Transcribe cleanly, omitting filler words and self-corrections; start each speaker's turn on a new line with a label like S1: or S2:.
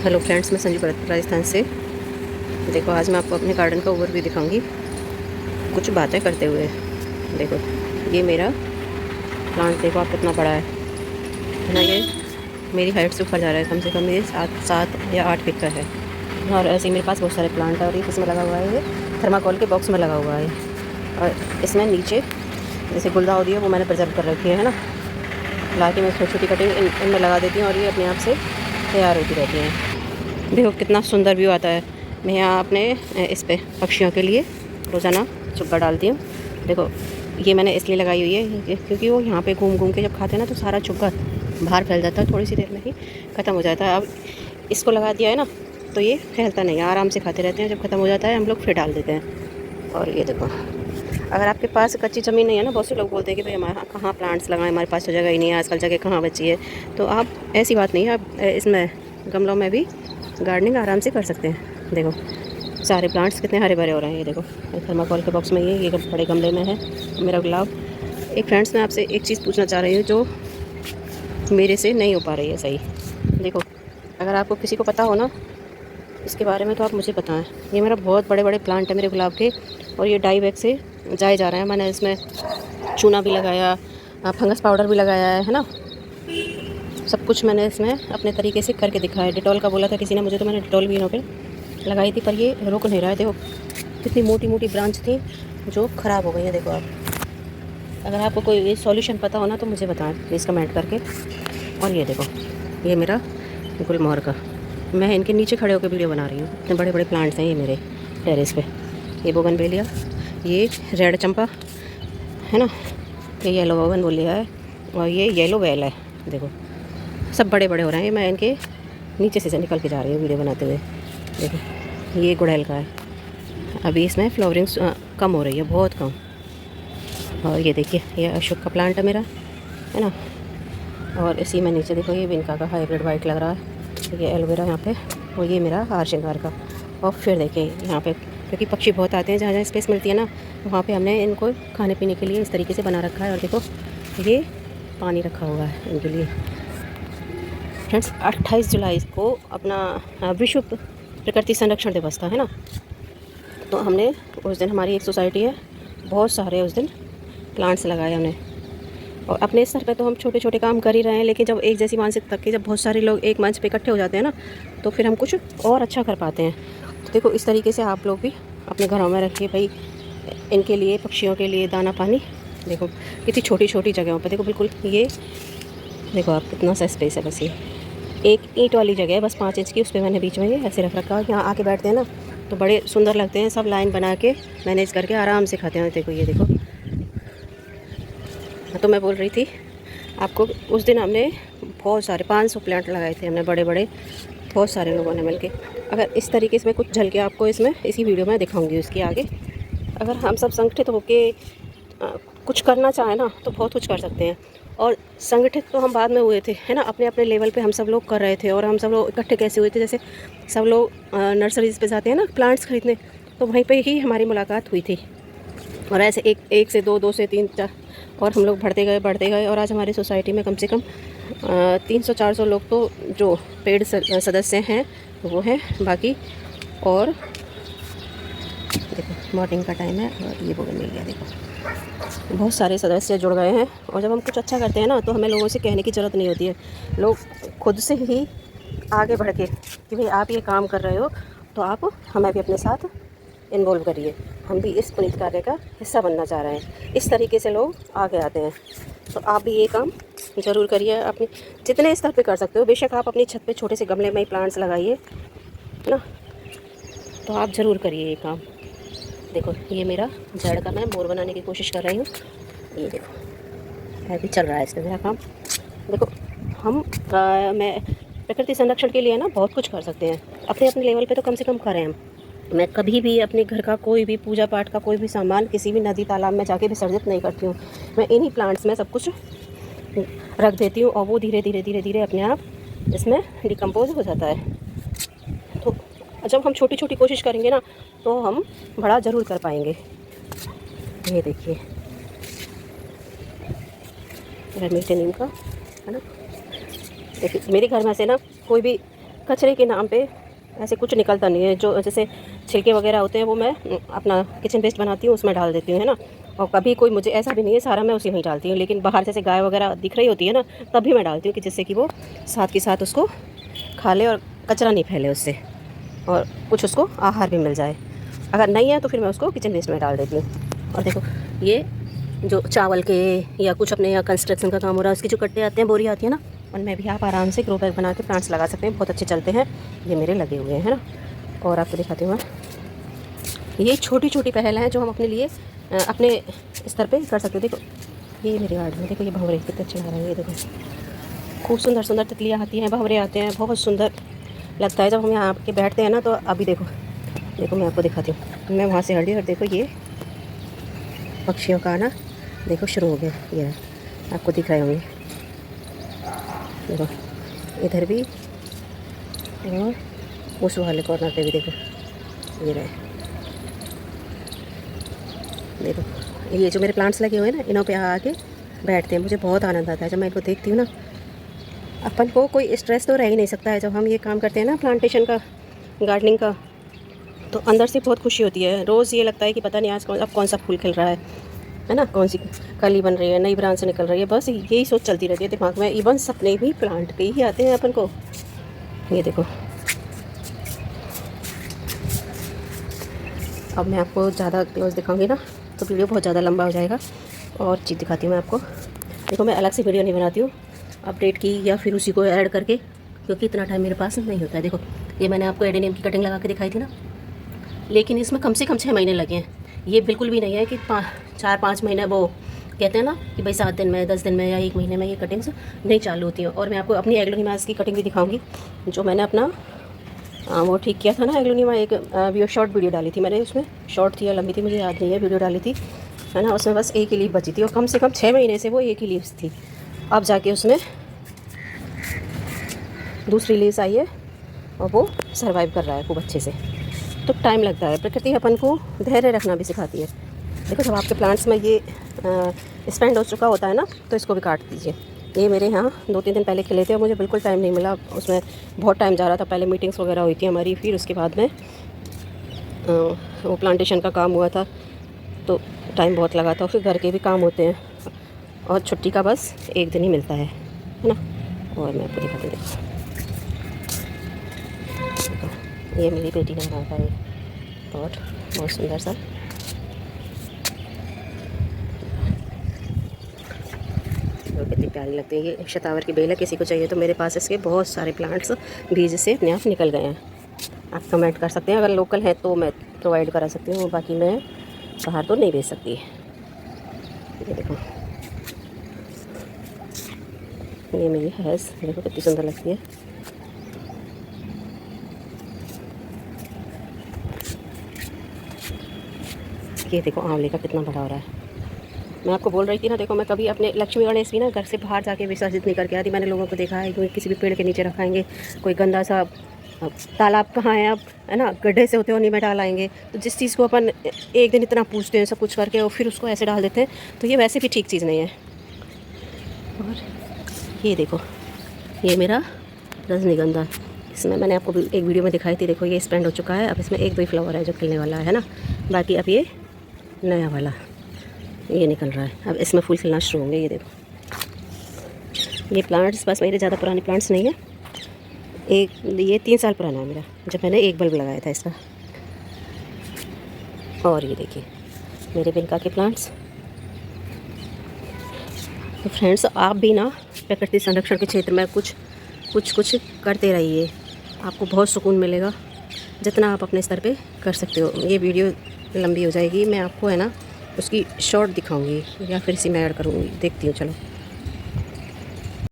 S1: Hello friends, मैं संजू भरत राजस्थान से। देखो, आज मैं आपको अपने गार्डन का ओवरव्यू दिखाऊंगी कुछ बातें करते हुए। देखो, ये मेरा प्लांट देखो आप कितना बड़ा है ना। ये मेरी हाइट से ऊपर जा रहा है, कम से कम ये 7 या 8 फीट का है। और ऐसे ही मेरे पास बहुत सारे प्लांट है और ये किसमें लगा हुआ है, ये थर्माकोल के बॉक्स में लगा हुआ है। और इसमें नीचे जैसे गुलदाउदी है वो मैंने प्रिजर्व कर रखी है ना। ला के मैं छोटी छोटी कटिंग इनमें लगा देती हूँ और ये अपने आप से तैयार होती रहती हैं। देखो कितना सुंदर व्यू आता है। मैं यहाँ अपने इस पे पक्षियों के लिए रोज़ाना चुग्गा डालती हूँ। देखो, ये मैंने इसलिए लगाई हुई है क्योंकि वो यहाँ पे घूम घूम के जब खाते हैं ना तो सारा चुग्गा बाहर फैल जाता है, थोड़ी सी देर में ही ख़त्म हो जाता है। अब इसको लगा दिया है ना तो ये फैलता नहीं है, आराम से खाते रहते हैं। जब ख़त्म हो जाता है हम लोग फिर डाल देते हैं। और ये देखो, अगर आपके पास कच्ची ज़मीन नहीं है ना, बहुत से लोग बोलते हैं कि भाई हमारे कहाँ प्लांट्स लगाएं, हमारे पास तो जगह ही नहीं है, आजकल जगह कहाँ बची है। तो आप ऐसी बात नहीं है, आप इसमें गमलों में भी गार्डनिंग आराम से कर सकते हैं। देखो सारे प्लांट्स कितने हरे भरे हो रहे हैं। ये देखो, थर्माकोल के बॉक्स में ये बड़े गमले में है मेरा गुलाब। एक फ्रेंड्स, मैं आपसे एक चीज़ पूछना चाह रही हूँ जो मेरे से नहीं हो पा रही है सही। देखो, अगर आपको किसी को पता हो ना इसके बारे में तो आप मुझे बताएं। ये मेरा बहुत बड़े बड़े प्लांट है मेरे गुलाब के, और ये डाई बैग से जाए जा रहे हैं। मैंने इसमें चूना भी लगाया, फंगस पाउडर भी लगाया है ना। सब कुछ मैंने इसमें अपने तरीके से करके दिखाया। डिटॉल का बोला था किसी ने मुझे, तो मैंने डिटॉल भी यहाँ पे लगाई थी, पर ये रुक नहीं रहा है। देखो कितनी मोटी मोटी ब्रांच थी जो ख़राब हो गई है। देखो आप, अगर आपको कोई सॉल्यूशन पता हो ना तो मुझे बताएं प्लीज़ कमेंट करके। और ये देखो, ये मेरा गुलमोहर का, मैं इनके नीचे खड़े होकर वीडियो बना रही हूँ। इतने बड़े बड़े प्लांट्स हैं ये मेरे टेरेस पे। ये बोगनवेलिया, ये रेड चंपा है ना, ये येलो बोगनवेलिया है, और ये येलो वेल है। देखो सब बड़े बड़े हो रहे हैं। मैं इनके नीचे से निकल के जा रही हूँ वीडियो बनाते हुए। देखो ये गुड़ैल का है, अभी इसमें फ्लावरिंग कम हो रही है, बहुत कम। और ये देखिए, ये अशोक का प्लांट है मेरा, है ना। और इसी में नीचे देखो, ये विनका का हाइब्रिड वाइट लग रहा है, ये एलोवेरा यहाँ पे, और ये मेरा हार श्रृंगार का। और फिर देखिए यहाँ पे, क्योंकि पक्षी बहुत आते हैं, जहाँ जहाँ स्पेस मिलती है ना वहाँ पे हमने इनको खाने पीने के लिए इस तरीके से बना रखा है। और देखो ये पानी रखा हुआ है इनके लिए। फ्रेंड्स, 28 जुलाई को अपना विश्व प्रकृति संरक्षण दिवस था, है ना। तो हमने उस दिन, हमारी एक सोसाइटी है, बहुत सारे उस दिन प्लांट्स लगाए हमने। और अपने स्तर पे तो हम छोटे छोटे काम कर ही रहे हैं, लेकिन जब एक जैसी मानसिकता के जब बहुत सारे लोग एक मंच पे इकट्ठे हो जाते हैं ना तो फिर हम कुछ और अच्छा कर पाते हैं। तो देखो इस तरीके से आप लोग भी अपने घरों में रखिए भाई, इनके लिए, पक्षियों के लिए दाना पानी। देखो कितनी छोटी छोटी जगहों पर, देखो बिल्कुल ये देखो आप, कितना सा स्पेस है। बस ये एक ईंट वाली जगह है, बस 5 इंच की, उस पर मैंने बीच में ये ऐसे रख रखा है। यहाँ आके बैठते हैं ना तो बड़े सुंदर लगते हैं, सब लाइन बना के मैनेज करके आराम से खाते हैं। देखो ये देखो, तो मैं बोल रही थी आपको, उस दिन हमने बहुत सारे 500 प्लांट लगाए थे हमने, बड़े बड़े, बहुत सारे लोगों ने मिलके। अगर इस तरीके से मैं कुछ झलके आपको इसमें इसी वीडियो में दिखाऊंगी उसकी आगे। अगर हम सब संगठित होके कुछ करना चाहें ना तो बहुत कुछ कर सकते हैं। और संगठित तो हम बाद में हुए थे, है ना, अपने अपने लेवल पे हम सब लोग कर रहे थे। और हम सब लोग इकट्ठे कैसे हुए थे, जैसे सब लोग नर्सरीज पे जाते हैं ना प्लांट्स खरीदने, तो वहीं पे ही हमारी मुलाकात हुई थी। और ऐसे एक से दो, 2 से 3, 4, और हम लोग बढ़ते गए। और आज हमारी सोसाइटी में कम से कम 300-400 लोग तो जो पेड सदस्य हैं वो हैं। बाकी और देखो मॉर्निंग का टाइम है और ये बोल मिल गया। देखो बहुत सारे सदस्य जुड़ गए हैं। और जब हम कुछ अच्छा करते हैं ना तो हमें लोगों से कहने की ज़रूरत नहीं होती है, लोग खुद से ही आगे बढ़ के कि भाई आप ये काम कर रहे हो तो आप हमें भी अपने साथ इन्वॉल्व करिए, हम भी इस पुनीत कार्य का हिस्सा बनना चाह रहे हैं। इस तरीके से लोग आगे आते हैं। तो आप भी ये काम ज़रूर करिए, अपने जितने स्तर पे कर सकते हो। बेशक आप अपनी छत पे छोटे से गमले में ही प्लांट्स लगाइए ना, तो आप ज़रूर करिए ये काम। देखो ये मेरा जड़ का मैं मोर बनाने की कोशिश कर रही हूँ। ये देखो अभी चल रहा है इसमें मेरा काम। देखो हम मैं प्रकृति संरक्षण के लिए ना बहुत कुछ कर सकते हैं, अपने अपने लेवल पे तो कम से कम करें हम। मैं कभी भी अपने घर का कोई भी पूजा पाठ का कोई भी सामान किसी भी नदी तालाब में जाके विसर्जित नहीं करती हूँ। मैं इन्हीं प्लांट्स में सब कुछ रख देती हूँ और वो धीरे धीरे धीरे धीरे अपने आप इसमें डिकम्पोज हो जाता है। तो जब हम छोटी छोटी कोशिश करेंगे ना तो हम बड़ा ज़रूर कर पाएंगे। ये देखिए मीठे नीम का, है ना। देखिए मेरे घर में से ना कोई भी कचरे के नाम पे ऐसे कुछ निकलता नहीं है। जो जैसे छिलके वगैरह होते हैं वो मैं अपना किचन वेस्ट बनाती हूँ, उसमें डाल देती हूँ, है ना। और कभी कोई मुझे ऐसा भी नहीं है सारा मैं उसी में ही डालती हूँ, लेकिन बाहर जैसे गाय वगैरह दिख रही होती है ना, तभी मैं डालती हूँ कि जिससे कि वो साथ के साथ उसको खा ले और कचरा नहीं फैले उससे, और कुछ उसको आहार भी मिल जाए। अगर नहीं है तो फिर मैं उसको किचन वेस्ट में डाल देती हूँ। और देखो ये जो चावल के या कुछ अपने यहाँ कंस्ट्रक्शन का काम हो रहा है, उसके जो कट्टे आते हैं, बोरी आती है ना, उनमें भी आप आराम से ग्रो बैग बना के प्लांट्स लगा सकते हैं, बहुत अच्छे चलते हैं। ये मेरे लगे हुए हैं ना। और आपको दिखाती हूँ मैं, ये छोटी छोटी पहल हैं जो हम अपने लिए अपने स्तर पे कर सकते हो। देखो ये मेरे गार्डन में, देखो ये भंवरे कितने अच्छे लग रहे हैं। ये देखो खूब सुंदर सुंदर तितलियाँ आती हैं, भंवरे आते हैं, बहुत सुंदर लगता है जब हम यहाँ आके बैठते हैं ना। तो अभी देखो देखो मैं आपको दिखाती हूँ, मैं वहाँ से हटी और देखो ये पक्षियों का ना देखो शुरू हो गया। ये आपको दिख रहे होंगे, देखो इधर भी और उस वाले कॉर्नर पे भी देखो ये रहे। देखो ये जो मेरे प्लांट्स लगे हुए हैं ना, इन्हों पे आके बैठते हैं, मुझे बहुत आनंद आता है जब मैं इनको देखती हूँ ना। अपन को कोई स्ट्रेस तो रह ही नहीं सकता है जब हम ये काम करते हैं ना, प्लांटेशन का, गार्डनिंग का, तो अंदर से बहुत खुशी होती है। रोज़ ये लगता है कि पता नहीं आज अब कौन सा फूल खिल रहा है ना, कौन सी कली बन रही है, नई ब्रांच से निकल रही है, बस यही सोच चलती रहती है दिमाग में। इवन सपने भी प्लांट के ही आते हैं अपन को। ये देखो अब मैं आपको ज़्यादा क्लोज दिखाऊंगी ना तो वीडियो बहुत ज़्यादा लंबा हो जाएगा। और चीज़ दिखाती हूँ मैं आपको। देखो मैं अलग से वीडियो नहीं बनाती हूँ अपडेट की या फिर उसी को ऐड करके, क्योंकि इतना टाइम मेरे पास नहीं होता है। देखो ये मैंने आपको एडेनियम की कटिंग लगा के दिखाई थी ना, लेकिन इसमें कम से कम 6 महीने लगे हैं। ये बिल्कुल भी नहीं है कि 4-5 महीने, वो कहते हैं ना कि भाई 7 दिन में, 10 दिन में या 1 महीने में ये कटिंग्स नहीं चालू होती हैं। और मैं आपको अपनी एग्लोनिमास की कटिंग भी दिखाऊंगी, जो मैंने अपना वो ठीक किया था ना एग्लोनिमा। एक शॉर्ट वीडियो डाली थी मैंने, उसमें शॉर्ट थी या लंबी थी मुझे याद नहीं है, वीडियो डाली थी, है ना। उसमें बस एक ही लीफ बची थी और कम से कम 6 महीने से वो एक ही लीव्स थी। अब जाके उसमें दूसरी लीव्स आई है और वो सर्वाइव कर रहा है खूब अच्छे से। तो टाइम लगता है, प्रकृति अपन को धैर्य रखना भी सिखाती है। देखो जब आपके प्लांट्स में ये स्पेंड हो चुका होता है ना, तो इसको भी काट दीजिए। ये मेरे यहाँ 2-3 दिन पहले खिले थे और मुझे बिल्कुल टाइम नहीं मिला, उसमें बहुत टाइम जा रहा था। पहले मीटिंग्स वगैरह हुई थी हमारी, फिर उसके बाद में वो प्लांटेशन का काम हुआ था, तो टाइम बहुत लगा था। फिर घर के भी काम होते हैं और छुट्टी का बस 1 दिन ही मिलता है ना। और मैं आपको दिखाती हूँ, ये मेरी बेटी ने बनाया था ये पॉट, बहुत सुंदर सा। कितनी प्यारी लगती है। ये शतावर की बेल है, किसी को चाहिए तो मेरे पास इसके बहुत सारे प्लांट्स बीज से अपने आप निकल गए हैं। आप कमेंट कर सकते हैं, अगर लोकल है तो मैं प्रोवाइड करा सकती हूँ, बाकी मैं बाहर तो नहीं भेज सकती। ये देखो ये मेरी हैज़, देखो कितनी सुंदर लगती है। ये देखो आंवले का कितना बड़ा हो रहा है। मैं आपको बोल रही थी ना, देखो मैं कभी अपने लक्ष्मी गणेश भी ना घर से बाहर जाके विसर्जित नहीं करके आती। मैंने लोगों को देखा है कोई किसी भी पेड़ के नीचे रखाएंगे, कोई गंदा सा तालाब कहाँ है अब, है ना, गड्ढे से होते हो नहीं में डाल आएंगे। तो जिस चीज़ को अपन एक दिन इतना पूछते हैं सब कुछ करके और फिर उसको ऐसे डाल देते हैं, तो ये वैसे भी ठीक चीज़ नहीं है। और ये देखो ये मेरा रजनीगंधा, इसमें मैंने आपको एक वीडियो में दिखाई थी। देखो ये स्पेंड हो चुका है, अब इसमें 1-2 फ्लावर है जो खिलने वाला है ना, बाकी अब ये नया वाला ये निकल रहा है। अब इसमें फूल खिलना शुरू होंगे। ये देखो ये प्लांट्स बस मेरे ज़्यादा पुराने प्लांट्स नहीं है, ये 3 साल पुराना है मेरा, जब मैंने एक बल्ब लगाया था इसका। और ये देखिए मेरे बिनका के प्लांट्स। तो फ्रेंड्स आप भी ना प्रकृति संरक्षण के क्षेत्र में कुछ करते रहिए, आपको बहुत सुकून मिलेगा जितना आप अपने स्तर पे कर सकते हो। ये वीडियो लंबी हो जाएगी, मैं आपको है ना उसकी शॉर्ट दिखाऊंगी या फिर इसी में ऐड करूँगी, देखती हूँ चलो।